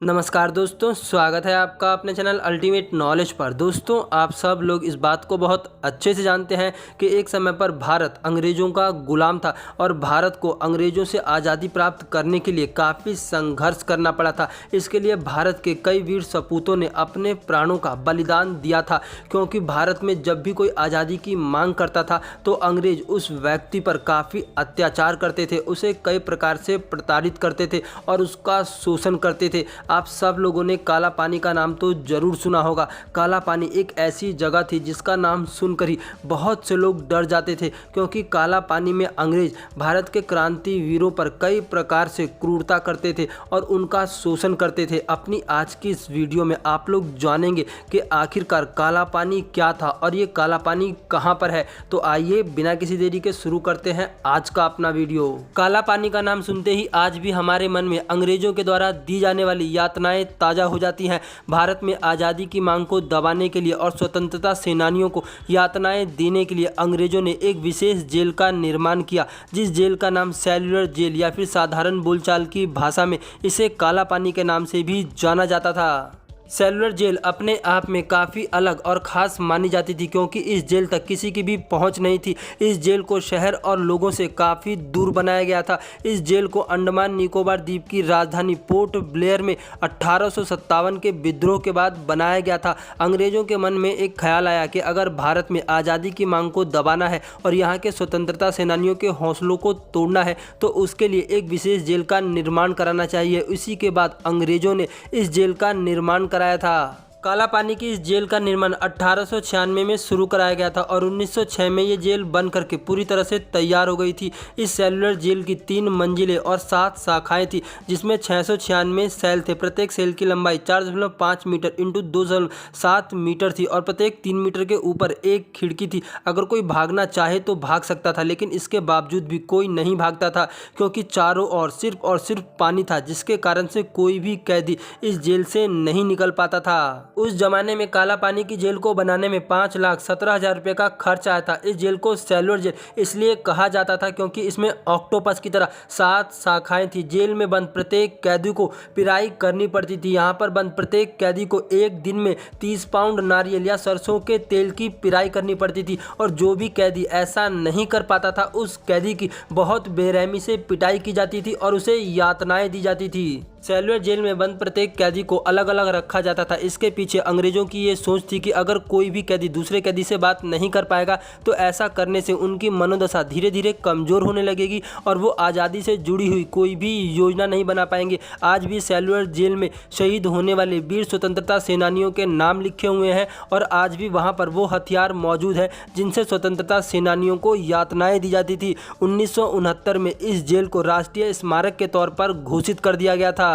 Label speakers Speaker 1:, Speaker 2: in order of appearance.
Speaker 1: नमस्कार दोस्तों, स्वागत है आपका अपने चैनल अल्टीमेट नॉलेज पर। दोस्तों, आप सब लोग इस बात को बहुत अच्छे से जानते हैं कि एक समय पर भारत अंग्रेज़ों का गुलाम था और भारत को अंग्रेज़ों से आज़ादी प्राप्त करने के लिए काफ़ी संघर्ष करना पड़ा था। इसके लिए भारत के कई वीर सपूतों ने अपने प्राणों का बलिदान दिया था, क्योंकि भारत में जब भी कोई आज़ादी की मांग करता था तो अंग्रेज़ उस व्यक्ति पर काफ़ी अत्याचार करते थे, उसे कई प्रकार से प्रताड़ित करते थे और उसका शोषण करते थे। आप सब लोगों ने काला पानी का नाम तो ज़रूर सुना होगा। काला पानी एक ऐसी जगह थी जिसका नाम सुनकर ही बहुत से लोग डर जाते थे, क्योंकि काला पानी में अंग्रेज भारत के क्रांति वीरों पर कई प्रकार से क्रूरता करते थे और उनका शोषण करते थे। अपनी आज की इस वीडियो में आप लोग जानेंगे कि आखिरकार काला पानी क्या था और ये काला पानी कहाँ पर है। तो आइए बिना किसी देरी के शुरू करते हैं आज का अपना वीडियो। काला पानी का नाम सुनते ही आज भी हमारे मन में अंग्रेजों के द्वारा दी जाने वाली यातनाएं ताज़ा हो जाती हैं। भारत में आज़ादी की मांग को दबाने के लिए और स्वतंत्रता सेनानियों को यातनाएं देने के लिए अंग्रेजों ने एक विशेष जेल का निर्माण किया, जिस जेल का नाम सेल्युलर जेल या फिर साधारण बोलचाल की भाषा में इसे काला पानी के नाम से भी जाना जाता था। सेल्युलर जेल अपने आप में काफ़ी अलग और ख़ास मानी जाती थी, क्योंकि इस जेल तक किसी की भी पहुंच नहीं थी। इस जेल को शहर और लोगों से काफ़ी दूर बनाया गया था। इस जेल को अंडमान निकोबार द्वीप की राजधानी पोर्ट ब्लेयर में 1857 के विद्रोह के बाद बनाया गया था। अंग्रेज़ों के मन में एक ख्याल आया कि अगर भारत में आज़ादी की मांग को दबाना है और यहाँ के स्वतंत्रता सेनानियों के हौसलों को तोड़ना है तो उसके लिए एक विशेष जेल का निर्माण कराना चाहिए। इसी के बाद अंग्रेज़ों ने इस जेल का निर्माण कराया था। काला पानी की इस जेल का निर्माण 1896 में शुरू कराया गया था और 1906 में ये जेल बन करके पूरी तरह से तैयार हो गई थी। इस सेल्युलर जेल की 3 मंजिलें और 7 शाखाएं थी, जिसमें 696 सेल थे। प्रत्येक सेल की लंबाई 4.5 मीटर इंटू 2.7 मीटर थी और प्रत्येक 3 मीटर के ऊपर एक खिड़की थी। अगर कोई भागना चाहे तो भाग सकता था, लेकिन इसके बावजूद भी कोई नहीं भागता था, क्योंकि चारों ओर सिर्फ पानी था, जिसके कारण से कोई भी कैदी इस जेल से नहीं निकल पाता था। उस जमाने में काला पानी की जेल को बनाने में 5,17,000 रुपये का खर्च आया था। इस जेल को सेल्युलर जेल इसलिए कहा जाता था क्योंकि इसमें ऑक्टोपस की तरह 7 शाखाएं थी। जेल में बंद प्रत्येक कैदी को पिराई करनी पड़ती थी। यहाँ पर बंद प्रत्येक कैदी को एक दिन में 30 पाउंड नारियल या सरसों के तेल की पिराई करनी पड़ती थी, और जो भी कैदी ऐसा नहीं कर पाता था उस कैदी की बहुत बेरहमी से पिटाई की जाती थी और उसे यातनाएं दी जाती थी। सेल्युलर जेल में बंद प्रत्येक कैदी को अलग अलग रखा जाता था। इसके पीछे अंग्रेजों की ये सोच थी कि अगर कोई भी कैदी दूसरे कैदी से बात नहीं कर पाएगा तो ऐसा करने से उनकी मनोदशा धीरे धीरे कमज़ोर होने लगेगी और वो आज़ादी से जुड़ी हुई कोई भी योजना नहीं बना पाएंगे। आज भी सेल्युलर जेल में शहीद होने वाले वीर स्वतंत्रता सेनानियों के नाम लिखे हुए हैं और आज भी वहाँ पर वो हथियार मौजूद है जिनसे स्वतंत्रता सेनानियों को यातनाएं दी जाती थी। 1969 में इस जेल को राष्ट्रीय स्मारक के तौर पर घोषित कर दिया गया था।